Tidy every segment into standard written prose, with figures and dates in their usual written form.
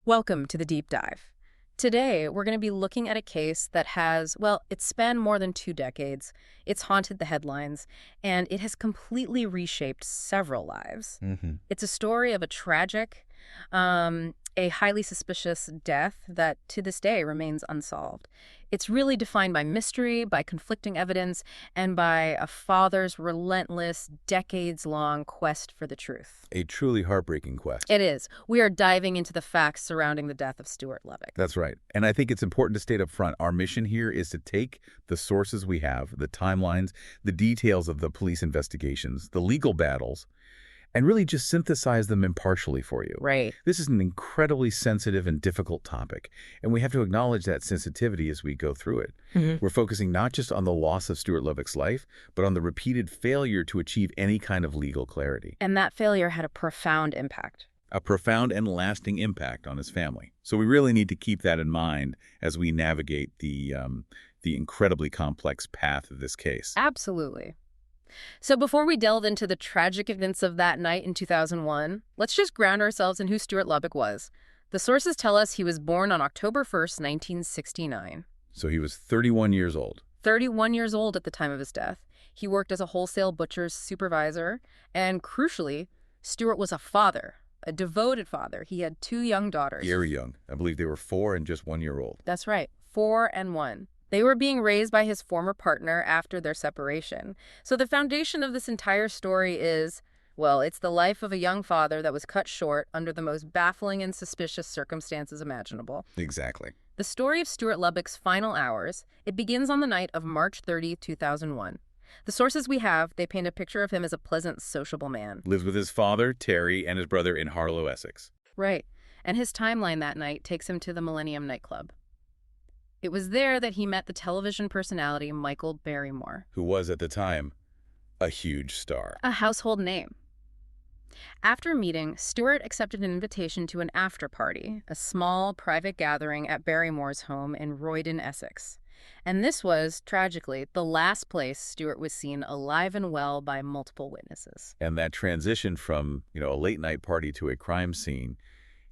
Welcome to the deep dive. Today, we're going to be looking at a case that has, well, it's spanned more than 2 decades, it's haunted the headlines, and it has completely reshaped several lives. Hmm. It's a story of a tragic, a highly suspicious death that to this day remains unsolved. It's really defined by mystery, by conflicting evidence, and by a father's relentless, decades-long quest for the truth. A truly heartbreaking quest. It is. We are diving into the facts surrounding the death of Stuart Lubbock. That's right. And I think it's important to state up front, our mission here is to take the sources we have, the timelines, the details of the police investigations, the legal battles, and really just synthesize them impartially for you. Right. This is an incredibly sensitive and difficult topic, and we have to acknowledge that sensitivity as we go through it. We're focusing not just on the loss of Stuart Lubbock's life, but on the repeated failure to achieve any kind of legal clarity. And that failure had a profound impact. A profound and lasting impact on his family. So we really need to keep that in mind as we navigate the incredibly complex path of this case. Absolutely. So before we delve into the tragic events of that night in 2001, let's just ground ourselves in who Stuart Lubbock was. The sources tell us he was born on October 1st, 1969. So he was 31 years old. 31 years old at the time of his death. He worked as a wholesale butcher's supervisor, and crucially, Stuart was a father, a devoted father. He had 2 young daughters. Very young. I believe they were 4 and just 1 year old. That's right, 4 and 1. They were being raised by his former partner after their separation. So the foundation of this entire story is, well, it's the life of a young father that was cut short under the most baffling and suspicious circumstances imaginable. Exactly. The story of Stuart Lubbock's final hours, it begins on the night of March 30, 2001. The sources we have, they paint a picture of him as a pleasant, sociable man. Lives with his father, Terry, and his brother in Harlow, Essex. Right. And his timeline that night takes him to the Millennium nightclub. It was there that he met the television personality Michael Barrymore, Who was, at the time, a huge star. a household name. After meeting, Stuart accepted an invitation to an after-party, a small, private gathering at Barrymore's home in Roydon, Essex. And this was, tragically, the last place Stuart was seen alive and well by multiple witnesses. And that transition from, a late-night party to a crime scene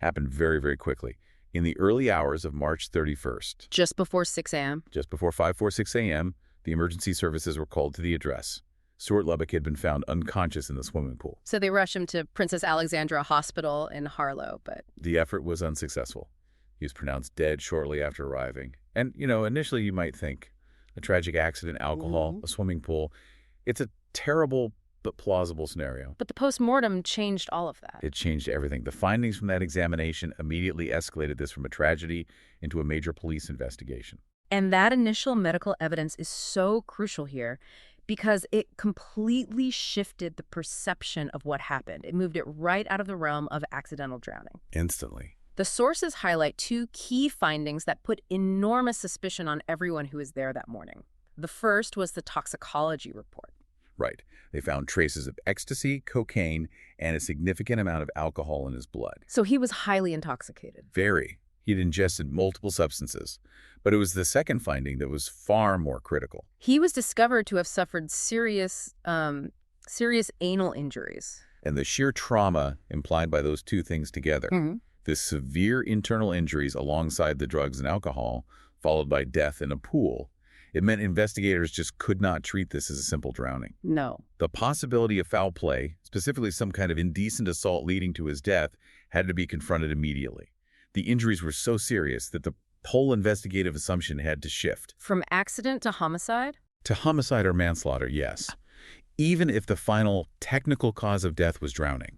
happened very, very quickly. In the early hours of March 31st, Just before 6 a.m., just before 5:46 a.m., the emergency services were called to the address. Stuart Lubbock had been found unconscious in the swimming pool. so they rushed him to Princess Alexandra Hospital in Harlow, but The effort was unsuccessful. He was pronounced dead shortly after arriving. And, initially you might think, a tragic accident, alcohol, a swimming pool. It's a terrible but plausible scenario. the postmortem changed all of that. It changed everything. The findings from that examination immediately escalated this from a tragedy into a major police investigation. And that initial medical evidence is so crucial here because it completely shifted the perception of what happened. It moved it right out of the realm of accidental drowning. Instantly. The sources highlight 2 key findings that put enormous suspicion on everyone who was there that morning. The first was the toxicology report. Right. They found traces of ecstasy, cocaine, and a significant amount of alcohol in his blood. So he was highly intoxicated. Very. He'd ingested multiple substances. But it was the second finding that was far more critical. He was discovered to have suffered serious anal injuries. And the sheer trauma implied by those 2 things together, the severe internal injuries alongside the drugs and alcohol, followed by death in a pool, it meant investigators just could not treat this as a simple drowning. No. The possibility of foul play, specifically some kind of indecent assault leading to his death, had to be confronted immediately. The injuries were so serious that the whole investigative assumption had to shift. From accident to homicide? To homicide or manslaughter, yes. Even if the final technical cause of death was drowning.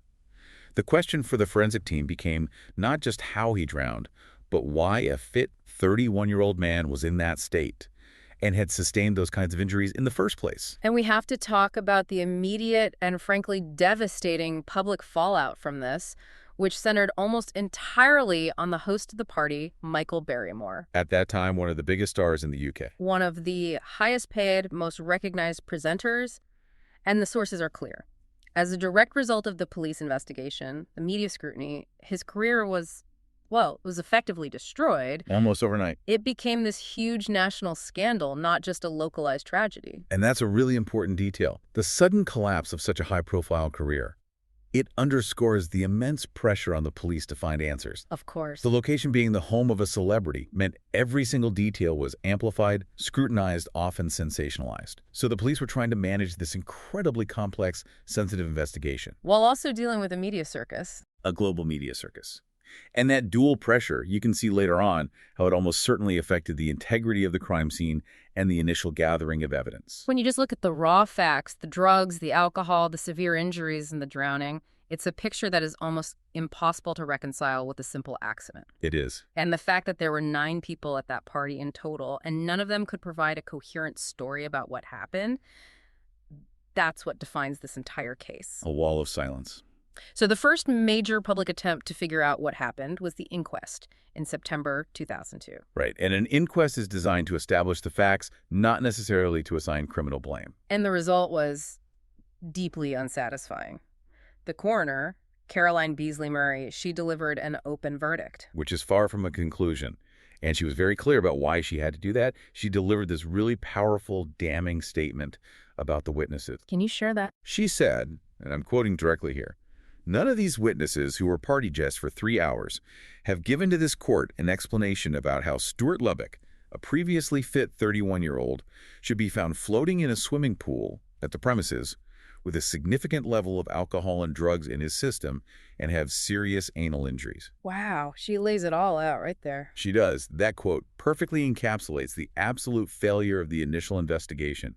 The question for the forensic team became not just how he drowned, but why a fit 31-year-old man was in that state and had sustained those kinds of injuries in the first place. And we have to talk about the immediate and frankly devastating public fallout from this, which centered almost entirely on the host of the party, Michael Barrymore. At that time, one of the biggest stars in the UK. One of the highest paid, most recognized presenters, and the sources are clear. As a direct result of the police investigation, the media scrutiny, his career was effectively destroyed. Almost overnight. It became this huge national scandal, not just a localized tragedy. And that's a really important detail. The sudden collapse of such a high-profile career It underscores the immense pressure on the police to find answers. Of The course. location being the home of a celebrity meant every single detail was amplified, scrutinized, often sensationalized. So the police were trying to manage this incredibly complex, sensitive investigation. While also dealing with a media circus. A global media circus. And that dual pressure, you can see later on how it almost certainly affected the integrity of the crime scene and the initial gathering of evidence. When you just look at the raw facts, the drugs, the alcohol, the severe injuries, and the drowning, it's a picture that is almost impossible to reconcile with a simple accident. It is. And the fact that there were 9 people at that party in total, and none of them could provide a coherent story about what happened, that's what defines this entire case. A wall of silence. So the first major public attempt to figure out what happened was the inquest in September 2002. Right. And an inquest is designed to establish the facts, not necessarily to assign criminal blame. And the result was deeply unsatisfying. The coroner, Caroline Beasley Murray, she delivered an open verdict. Which is far from a conclusion. And she was very clear about why she had to do that. She delivered this really powerful, damning statement about the witnesses. Can you share that? She said, and I'm quoting directly here, "None of these witnesses who were party guests for 3 hours have given to this court an explanation about how Stuart Lubbock, a previously fit 31-year-old, should be found floating in a swimming pool at the premises with a significant level of alcohol and drugs in his system and have serious anal injuries." Wow, she lays it all out right there. She does. That quote perfectly encapsulates the absolute failure of the initial investigation,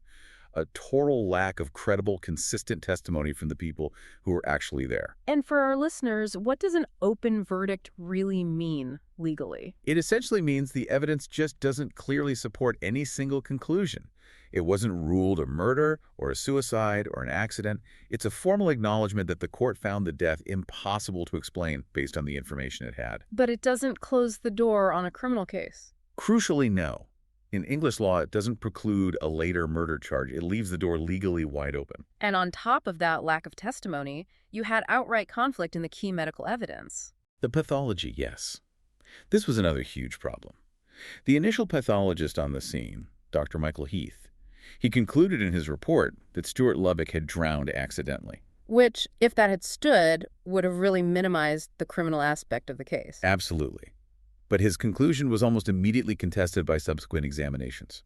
a total lack of credible, consistent testimony from the people who were actually there. And for our listeners, what does an open verdict really mean legally? It essentially means the evidence just doesn't clearly support any single conclusion. It wasn't ruled a murder or a suicide or an accident. It's a formal acknowledgement that the court found the death impossible to explain based on the information it had. But it doesn't close the door on a criminal case. Crucially, no. In English law, it doesn't preclude a later murder charge. It leaves the door legally wide open. And on top of that lack of testimony, you had outright conflict in the key medical evidence. The pathology, yes. This was another huge problem. The initial pathologist on the scene, Dr. Michael Heath, he concluded in his report that Stuart Lubbock had drowned accidentally. Which, if that had stood, would have really minimized the criminal aspect of the case. Absolutely. But his conclusion was almost immediately contested by subsequent examinations.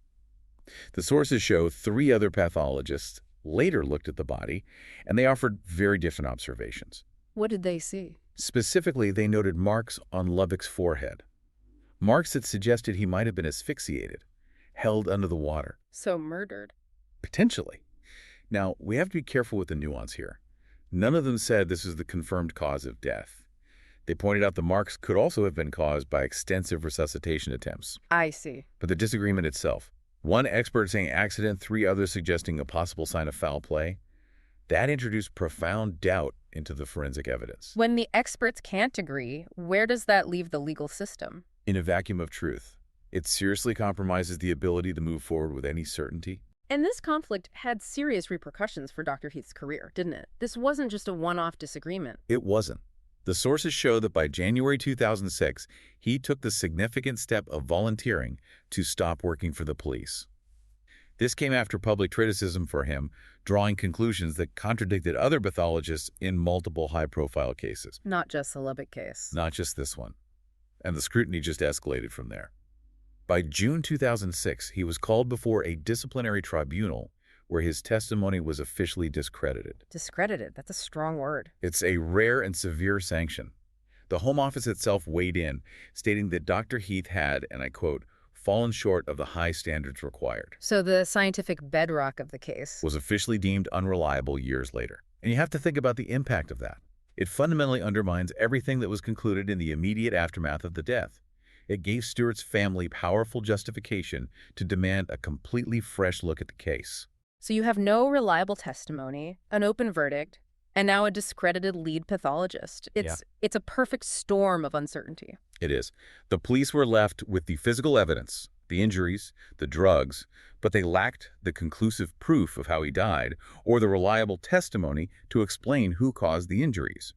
The sources show 3 other pathologists later looked at the body, and they offered very different observations. What did they see? Specifically, they noted marks on Lubbock's forehead, marks that suggested he might have been asphyxiated, held under the water. So murdered. Potentially. Now, we have to be careful with the nuance here. None of them said this is the confirmed cause of death. They pointed out the marks could also have been caused by extensive resuscitation attempts. I see. But the disagreement itself, one expert saying accident, 3 others suggesting a possible sign of foul play, that introduced profound doubt into the forensic evidence. When the experts can't agree, where does that leave the legal system? In a vacuum of truth, it seriously compromises the ability to move forward with any certainty. And this conflict had serious repercussions for Dr. Heath's career, didn't it? This wasn't just a one-off disagreement. It wasn't. The sources show that by January 2006, he took the significant step of volunteering to stop working for the police. This came after public criticism for him, drawing conclusions that contradicted other pathologists in multiple high-profile cases. Not just the Lubbock case. Not just this one. And the scrutiny just escalated from there. By June 2006, he was called before a disciplinary tribunal where his testimony was officially discredited. Discredited, that's a strong word. It's a rare and severe sanction. The Home Office itself weighed in, stating that Dr. Heath had, and I quote, fallen short of the high standards required. So the scientific bedrock of the case Was officially deemed unreliable years later. And you have to think about the impact of that. It fundamentally undermines everything that was concluded in the immediate aftermath of the death. It gave Stuart's family powerful justification to demand a completely fresh look at the case. So you have no reliable testimony, an open verdict, and now a discredited lead pathologist. It's a perfect storm of uncertainty. It is. The police were left with the physical evidence, the injuries, the drugs, but they lacked the conclusive proof of how he died or the reliable testimony to explain who caused the injuries.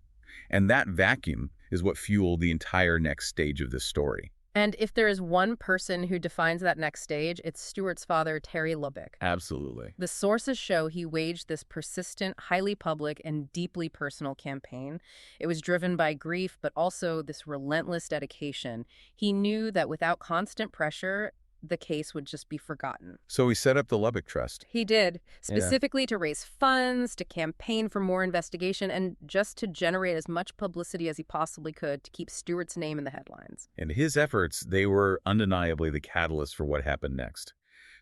And that vacuum is what fueled the entire next stage of this story. And if there is one person who defines that next stage, it's Stuart's father, Terry Lubbock. Absolutely. The sources show he waged this persistent, highly public, and deeply personal campaign. It was driven by grief, but also this relentless dedication. He knew that without constant pressure, the case would just be forgotten. So he set up the Lubbock Trust. He did, Yeah. specifically to raise funds, to campaign for more investigation, and just to generate as much publicity as he possibly could to keep Stewart's name in the headlines. And his efforts, they were undeniably the catalyst for what happened next.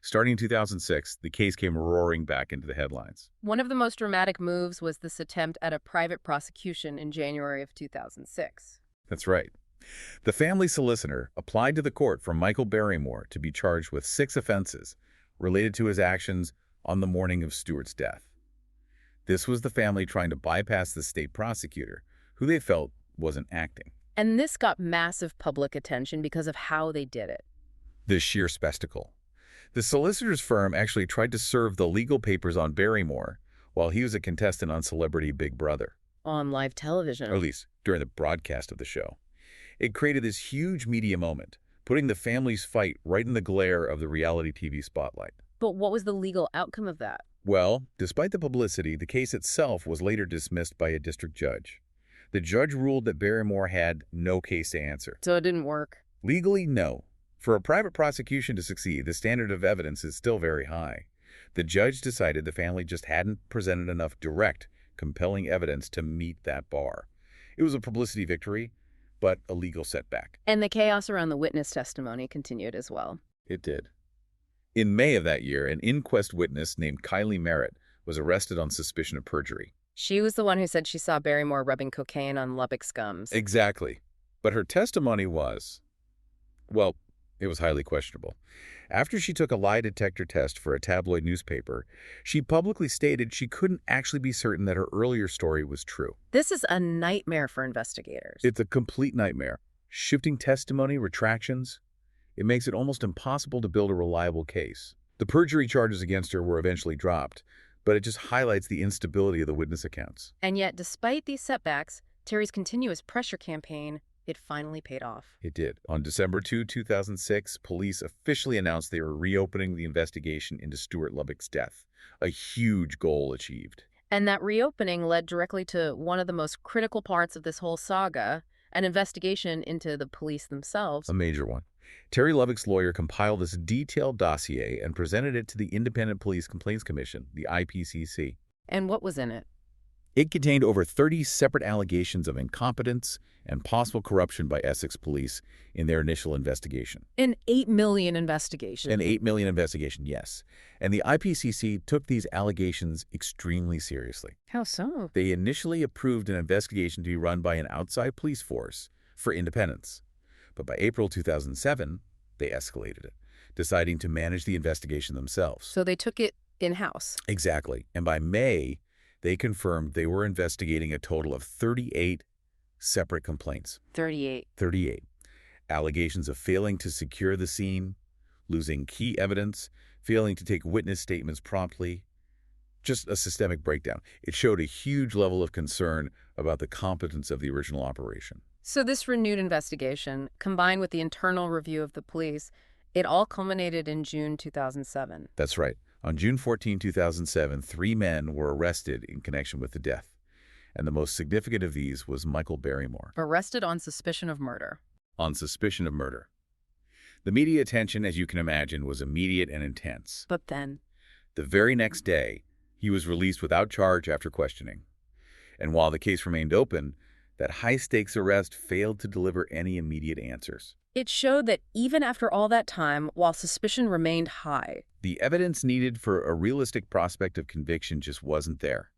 Starting in 2006, the case came roaring back into the headlines. One of the most dramatic moves was this attempt at a private prosecution in January of 2006. That's right. The family solicitor applied to the court for Michael Barrymore to be charged with 6 offenses related to his actions on the morning of Stuart's death. This was the family trying to bypass the state prosecutor, who they felt wasn't acting. And this got massive public attention because of how they did it. The sheer spectacle. The solicitor's firm actually tried to serve the legal papers on Barrymore while he was a contestant on Celebrity Big Brother, On live television. or at least during the broadcast of the show. It created this huge media moment, putting the family's fight right in the glare of the reality TV spotlight. But what was the legal outcome of that? Well, despite the publicity, the case itself was later dismissed by a district judge. The judge ruled that Barrymore had no case to answer. So it didn't work. Legally, no. For a private prosecution to succeed, the standard of evidence is still very high. The judge decided the family just hadn't presented enough direct, compelling evidence to meet that bar. It was a publicity victory, but a legal setback. And the chaos around the witness testimony continued as well. It did. In May of that year, an inquest witness named Kylie Merritt was arrested on suspicion of perjury. She was the one who said she saw Barrymore rubbing cocaine on Lubbock's gums. Exactly. But her testimony was, well, it was highly questionable. After she took a lie detector test for a tabloid newspaper, she publicly stated she couldn't actually be certain that her earlier story was true. This is a nightmare for investigators. It's a complete nightmare. Shifting testimony, retractions, it makes it almost impossible to build a reliable case. The perjury charges against her were eventually dropped, but it just highlights the instability of the witness accounts. And yet, despite these setbacks, Terry's continuous pressure campaign, it finally paid off. It did. On December 2, 2006, police officially announced they were reopening the investigation into Stuart Lubbock's death, a huge goal achieved. And that reopening led directly to one of the most critical parts of this whole saga, an investigation into the police themselves. A major one. Terry Lubbock's lawyer compiled this detailed dossier and presented it to the Independent Police Complaints Commission, the IPCC. And what was in it? It contained over 30 separate allegations of incompetence and possible corruption by Essex police in their initial investigation. An 8 million investigation. An 8 million investigation, yes. And the IPCC took these allegations extremely seriously. How so? They initially approved an investigation to be run by an outside police force for independence. But by April 2007, they escalated it, deciding to manage the investigation themselves. So they took it in-house. Exactly. And by May, they confirmed they were investigating a total of 38 separate complaints. 38. 38. Allegations of failing to secure the scene, losing key evidence, failing to take witness statements promptly. Just a systemic breakdown. It showed a huge level of concern about the competence of the original operation. So this renewed investigation, combined with the internal review of the police, it all culminated in June 2007. That's right. On June 14, 2007, 3 men were arrested in connection with the death. And the most significant of these was Michael Barrymore. Arrested on suspicion of murder. On suspicion of murder. The media attention, as you can imagine, was immediate and intense. But then, The very next day, he was released without charge after questioning. And while the case remained open, that high-stakes arrest failed to deliver any immediate answers. it showed that even after all that time, while suspicion remained high. The evidence needed for a realistic prospect of conviction just wasn't there.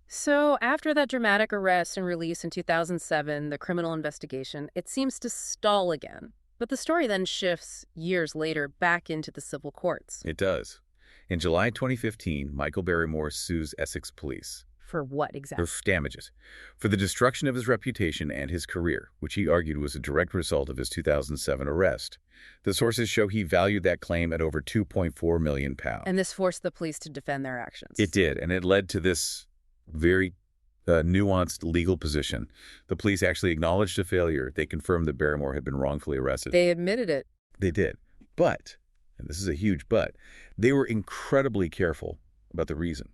So after that dramatic arrest and release in 2007, the criminal investigation, it seems to stall again. But the story then shifts, years later, back into the civil courts. It does. In July 2015, Michael Barrymore sues Essex police. For what exactly? For damages. For the destruction of his reputation and his career, which he argued was a direct result of his 2007 arrest. The sources show he valued that claim at over £2.4 million. And this forced the police to defend their actions. It did, and it led to this very a nuanced legal position. The police actually acknowledged a failure. They confirmed that Barrymore had been wrongfully arrested. They admitted it. They did. But, and this is a huge but, they were incredibly careful about the reason.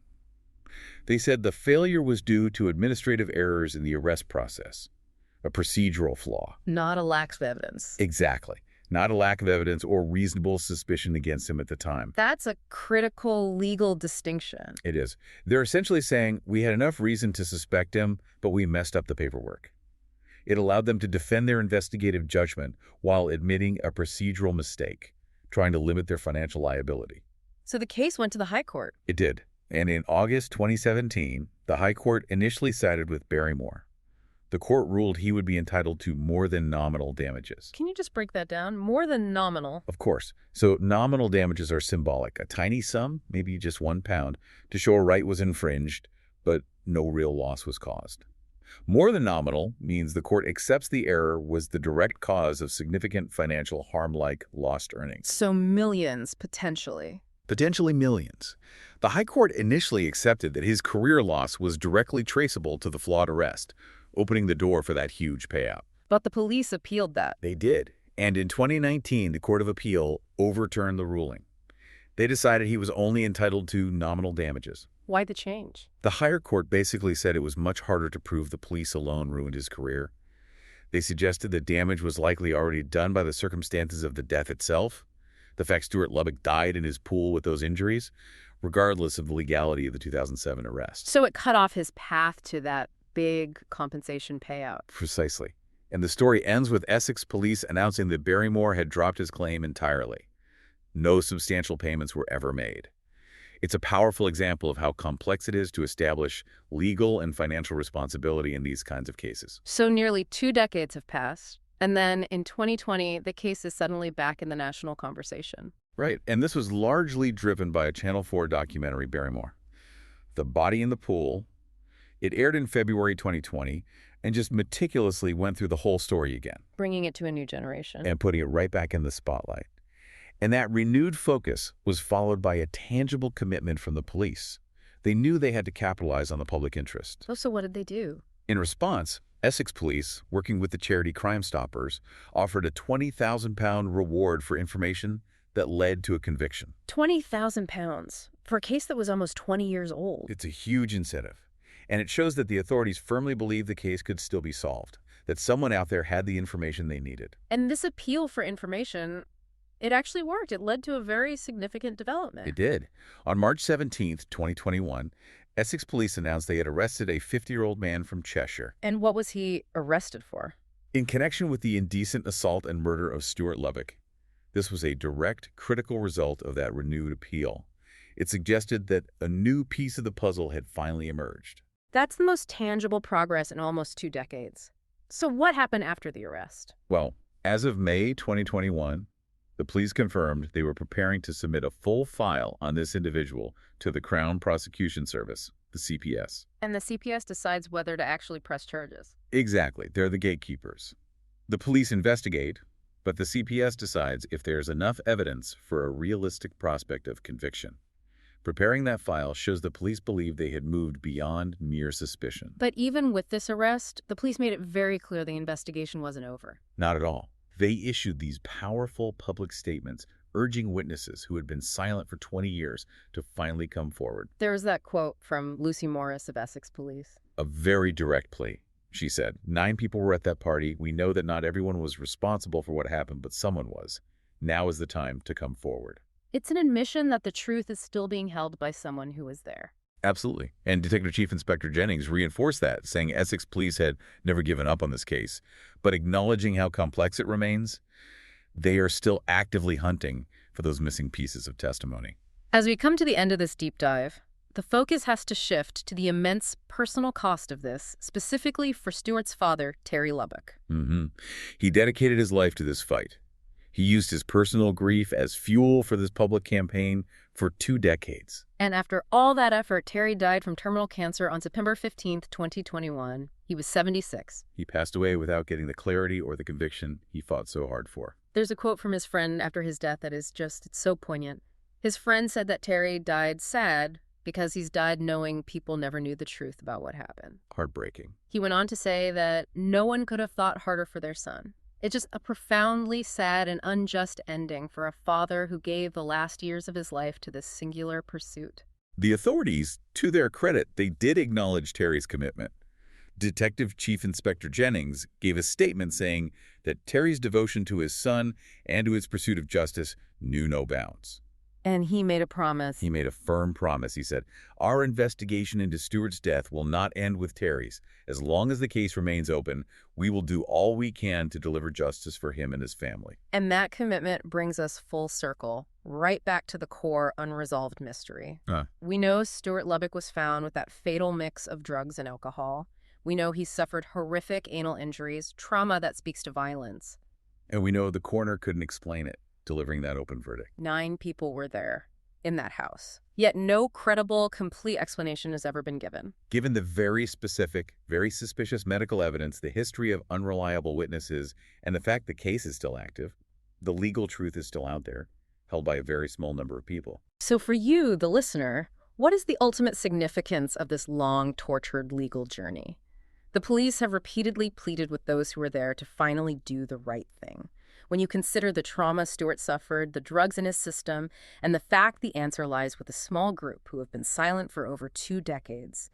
They said the failure was due to administrative errors in the arrest process, a procedural flaw. Not a lack of evidence. Exactly. Not a lack of evidence or reasonable suspicion against him at the time. That's a critical legal distinction. It is. They're essentially saying we had enough reason to suspect him, but we messed up the paperwork. It allowed them to defend their investigative judgment while admitting a procedural mistake, trying to limit their financial liability. So the case went to the High Court. It did. And in August 2017, the High Court initially sided with Barrymore. The court ruled he would be entitled to more than nominal damages. Can you just break that down? More than nominal. Of course. So nominal damages are symbolic, a tiny sum, maybe just £1, to show a right was infringed, but no real loss was caused. More than nominal means the court accepts the error was the direct cause of significant financial harm like lost earnings. So millions, potentially. Potentially millions. The High Court initially accepted that his career loss was directly traceable to the flawed arrest, opening the door for that huge payout. But the police appealed that. They did. And in 2019, the Court of Appeal overturned the ruling. They decided he was only entitled to nominal damages. Why the change? The higher court basically said it was much harder to prove the police alone ruined his career. They suggested that damage was likely already done by the circumstances of the death itself, the fact Stuart Lubbock died in his pool with those injuries, regardless of the legality of the 2007 arrest. So it cut off his path to that big compensation payout. Precisely. And the story ends with Essex police announcing that Barrymore had dropped his claim entirely. No substantial payments were ever made. It's a powerful example of how complex it is to establish legal and financial responsibility in these kinds of cases. So nearly 2 decades have passed, and then in 2020, the case is suddenly back in the national conversation. Right, and this was largely driven by a Channel 4 documentary, Barrymore. The Body in the Pool. It aired in February 2020 and just meticulously went through the whole story again. Bringing it to a new generation. And putting it right back in the spotlight. And that renewed focus was followed by a tangible commitment from the police. They knew they had to capitalize on the public interest. So what did they do? In response, Essex police, working with the charity Crime Stoppers, offered a £20,000 reward for information that led to a conviction. £20,000 for a case that was almost 20 years old. It's a huge incentive. And it shows that the authorities firmly believed the case could still be solved, that someone out there had the information they needed. And this appeal for information, it actually worked. It led to a very significant development. It did. On March 17, 2021, Essex police announced they had arrested a 50-year-old man from Cheshire. And what was he arrested for? In connection with the indecent assault and murder of Stuart Lubbock. This was a direct, critical result of that renewed appeal. It suggested that a new piece of the puzzle had finally emerged. That's the most tangible progress in almost 2 decades. So what happened after the arrest? Well, as of May 2021, the police confirmed they were preparing to submit a full file on this individual to the Crown Prosecution Service, the CPS. And the CPS decides whether to actually press charges. Exactly. They're the gatekeepers. The police investigate, but the CPS decides if there's enough evidence for a realistic prospect of conviction. Preparing that file shows the police believed they had moved beyond mere suspicion. But even with this arrest, the police made it very clear the investigation wasn't over. Not at all. They issued these powerful public statements urging witnesses who had been silent for 20 years to finally come forward. There was that quote from Lucy Morris of Essex Police. A very direct plea. She said, 9 people were at that party. We know that not everyone was responsible for what happened, but someone was. Now is the time to come forward. It's an admission that the truth is still being held by someone who was there. Absolutely. And Detective Chief Inspector Jennings reinforced that, saying Essex police had never given up on this case. But acknowledging how complex it remains, they are still actively hunting for those missing pieces of testimony. As we come to the end of this deep dive, the focus has to shift to the immense personal cost of this, specifically for Stuart's father, Terry Lubbock. He dedicated his life to this fight. He used his personal grief as fuel for this public campaign for 2 decades. And after all that effort, Terry died from terminal cancer on September 15th, 2021. He was 76. He passed away without getting the clarity or the conviction he fought so hard for. There's a quote from his friend after his death that is it's so poignant. His friend said that Terry died sad, because he's died knowing people never knew the truth about what happened. Heartbreaking. He went on to say that no one could have thought harder for their son. It's just a profoundly sad and unjust ending for a father who gave the last years of his life to this singular pursuit. The authorities, to their credit, they did acknowledge Terry's commitment. Detective Chief Inspector Jennings gave a statement saying that Terry's devotion to his son and to his pursuit of justice knew no bounds. And he made a promise. He made a firm promise. He said, "Our investigation into Stuart's death will not end with Terry's. As long as the case remains open, we will do all we can to deliver justice for him and his family." And that commitment brings us full circle, right back to the core unresolved mystery. We know Stuart Lubbock was found with that fatal mix of drugs and alcohol. We know he suffered horrific anal injuries, trauma that speaks to violence. And we know the coroner couldn't explain it, delivering that open verdict. 9 people were there in that house. Yet no credible, complete explanation has ever been given. Given the very specific, very suspicious medical evidence, the history of unreliable witnesses, and the fact the case is still active, the legal truth is still out there, held by a very small number of people. So for you, the listener, what is the ultimate significance of this long, tortured legal journey? The police have repeatedly pleaded with those who were there to finally do the right thing. When you consider the trauma Stuart suffered, the drugs in his system, and the fact the answer lies with a small group who have been silent for over 2 decades,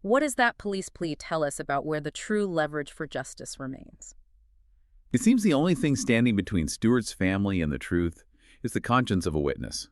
what does that police plea tell us about where the true leverage for justice remains? It seems the only thing standing between Stuart's family and the truth is the conscience of a witness.